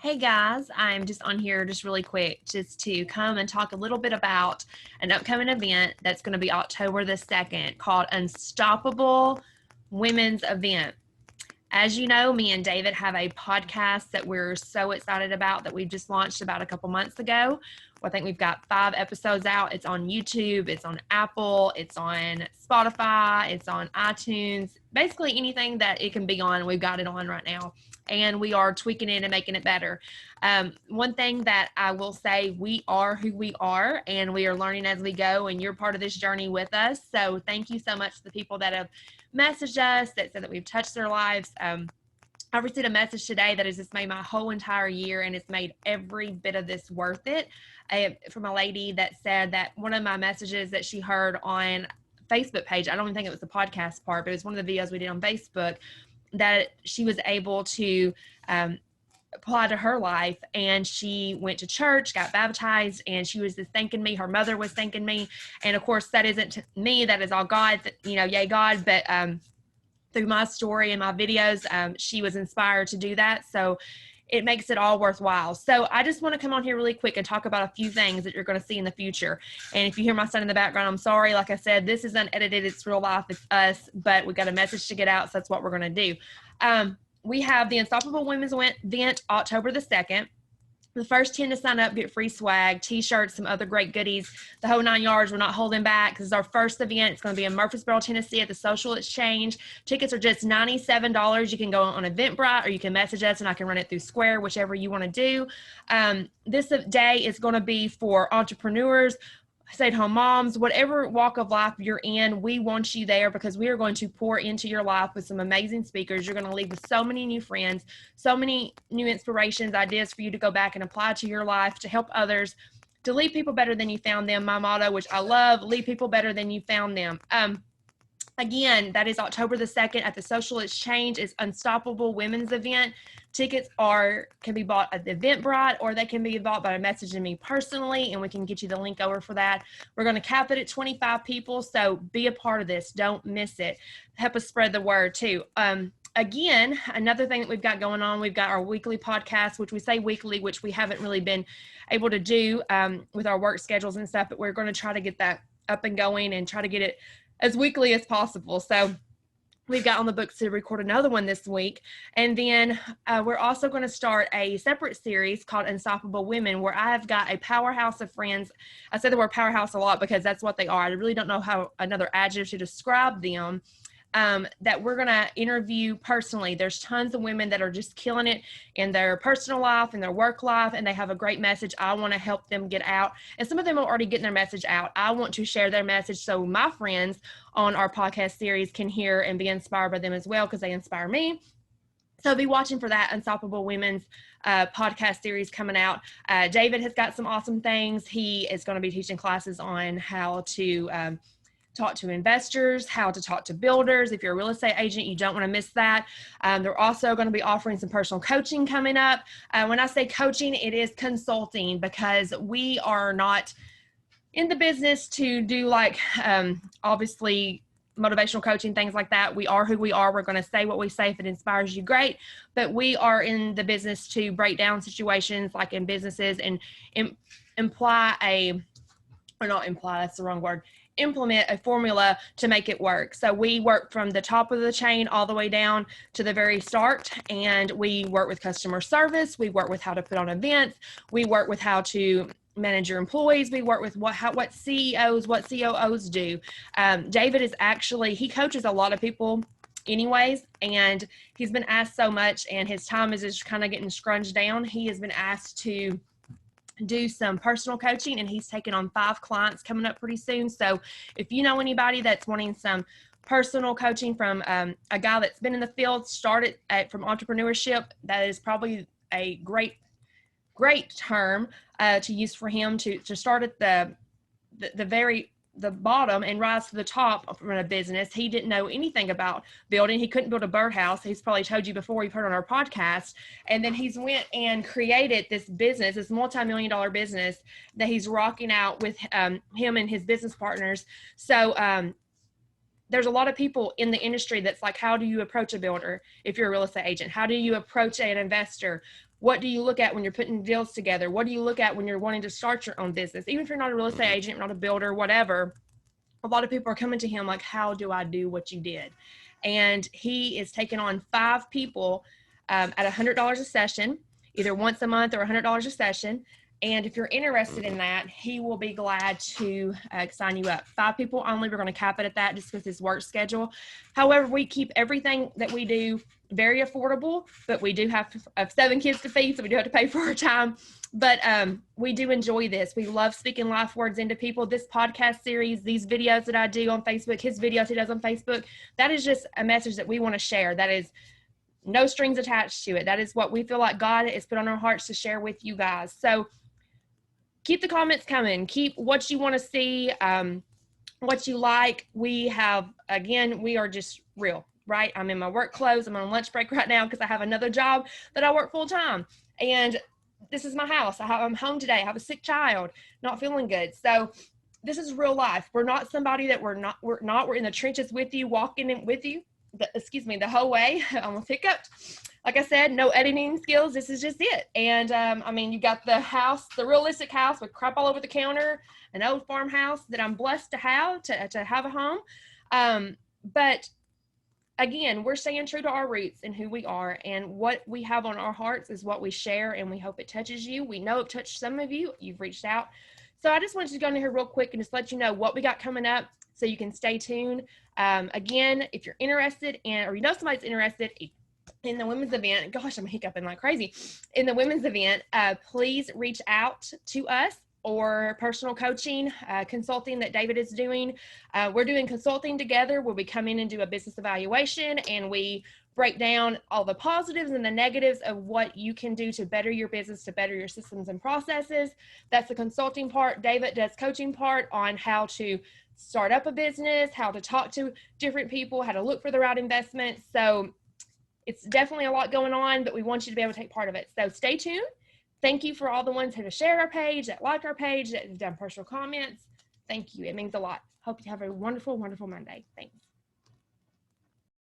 Hey guys, I'm just on here just really quick just to come and talk a little bit about an upcoming event that's going to be October the 2nd called Unstoppable Women's Event. As you know, me and David have a podcast that we're so excited about that we've just launched about a couple months ago. I think we've got 5 episodes out. It's on YouTube, it's on Apple, it's on Spotify, it's on iTunes. Basically anything that it can be on, we've got it on right now. And we are tweaking it and making it better. One thing that I will say, we are who we are and we are learning as we go, and you're part of this journey with us. So thank you so much to the people that have messaged us that said that we've touched their lives. I received a message today that has just made my whole entire year, and it's made every bit of this worth it. From a lady that said that one of my messages that she heard on Facebook page, I don't even think it was the podcast part, but it was one of the videos we did on Facebook, that she was able to apply to her life, and she went to church, got baptized, and she was just thanking me. Her mother was thanking me, and of course that isn't me, that is all God, yay God. But through my story and my videos, she was inspired to do that, so it makes it all worthwhile. So I just want to come on here really quick and talk about a few things that you're going to see in the future. And if you hear my son in the background, I'm sorry. Like I said, this is unedited, it's real life, it's us, but we got a message to get out, so that's what we're going to do. We have the Unstoppable Women's Event October the 2nd. The first 10 to sign up get free swag, t-shirts, some other great goodies, the whole 9 yards. We're not holding back. This is our first event. It's going to be in Murfreesboro, Tennessee at the Social Exchange. Tickets are just $97. You can go on Eventbrite, or you can message us and I can run it through Square, whichever you want to do. This day is going to be for entrepreneurs, stay-at-home moms, whatever walk of life you're in. We want you there because we are going to pour into your life with some amazing speakers. You're going to leave with so many new friends, so many new inspirations, ideas for you to go back and apply to your life to help others, to leave people better than you found them. My motto, which I love, leave people better than you found them. Again, that is October the 2nd at the Social Exchange. It's Unstoppable Women's Event. Tickets can be bought at the Eventbrite, or they can be bought by messaging me personally, and we can get you the link over for that. We're going to cap it at 25 people, so be a part of this. Don't miss it. Help us spread the word too. Again, another thing that we've got going on, we've got our weekly podcast, which we say weekly, which we haven't really been able to do with our work schedules and stuff, but we're going to try to get that up and going and try to get it as weekly as possible. So we've got on the books to record another one this week. And then we're also going to start a separate series called Unstoppable Women, where I have got a powerhouse of friends. I say the word powerhouse a lot because that's what they are. I really don't know how another adjective to describe them. That we're going to interview personally. There's tons of women that are just killing it in their personal life and their work life, and they have a great message. I want to help them get out, and some of them are already getting their message out. I want to share their message so my friends on our podcast series can hear and be inspired by them as well, because they inspire me. So be watching for that Unstoppable Women's podcast series coming out. David has got some awesome things. He is going to be teaching classes on how to talk to investors, how to talk to builders. If you're a real estate agent, you don't want to miss that. They're also going to be offering some personal coaching coming up. When I say coaching, it is consulting, because we are not in the business to do obviously motivational coaching, things like that. We are who we are. We're going to say what we say. If it inspires you, great. But we are in the business to break down situations like in businesses and implement a formula to make it work. So we work from the top of the chain all the way down to the very start, and we work with customer service. We work with how to put on events. We work with how to manage your employees. We work with what CEOs, what COOs do. David is he coaches a lot of people anyways, and he's been asked so much, and his time is just kind of getting scrunched down. He has been asked to do some personal coaching, and he's taking on 5 clients coming up pretty soon. So if you know anybody that's wanting some personal coaching from a guy that's been in the field, started from entrepreneurship, that is probably a great term to use for him to start at the bottom and rise to the top from a business. He didn't know anything about building. He couldn't build a birdhouse. He's probably told you before, you've heard on our podcast. And then he's went and created this business, this multi-million-dollar business that he's rocking out with him and his business partners. So there's a lot of people in the industry that's like, how do you approach a builder if you're a real estate agent? How do you approach an investor? What do you look at when you're putting deals together? What do you look at when you're wanting to start your own business? Even if you're not a real estate agent, not a builder, whatever, a lot of people are coming to him like, how do I do what you did? And he is taking on 5 people at $100 a session, either once a month or $100 a session. And if you're interested in that, he will be glad to sign you up. 5 people only. We're going to cap it at that just with his work schedule. However, we keep everything that we do very affordable, but we do have 7 kids to feed, so we do have to pay for our time. But we do enjoy this. We love speaking life words into people. This podcast series, these videos that I do on Facebook, his videos he does on Facebook, that is just a message that we want to share. That is no strings attached to it. That is what we feel like God has put on our hearts to share with you guys. So keep the comments coming. Keep what you want to see, what you like. We have, again, we are just real, right? I'm in my work clothes. I'm on lunch break right now because I have another job that I work full time. And this is my house. I'm home today. I have a sick child, not feeling good. So this is real life. We're not somebody that we're in the trenches with you, walking in with you, the whole way. I almost hiccuped. Like I said, no editing skills. This is just it. And I mean, you got the house, the realistic house with crap all over the counter, an old farmhouse that I'm blessed to have a home. But again, we're staying true to our roots and who we are, and what we have on our hearts is what we share, and we hope it touches you. We know it touched some of you. You've reached out. So I just wanted to go in here real quick and just let you know what we got coming up so you can stay tuned. Again, if you're interested or you know somebody's interested in the women's event, gosh, I'm hiccuping like crazy. In the women's event, please reach out to us, or personal coaching, consulting that David is doing. We're doing consulting together where we come in and do a business evaluation, and we break down all the positives and the negatives of what you can do to better your business, to better your systems and processes. That's the consulting part. David does coaching part on how to start up a business, how to talk to different people, how to look for the right investments. So it's definitely a lot going on, but we want you to be able to take part of it. So stay tuned. Thank you for all the ones who have shared our page, that liked our page, that have done personal comments. Thank you. It means a lot. Hope you have a wonderful, wonderful Monday. Thanks.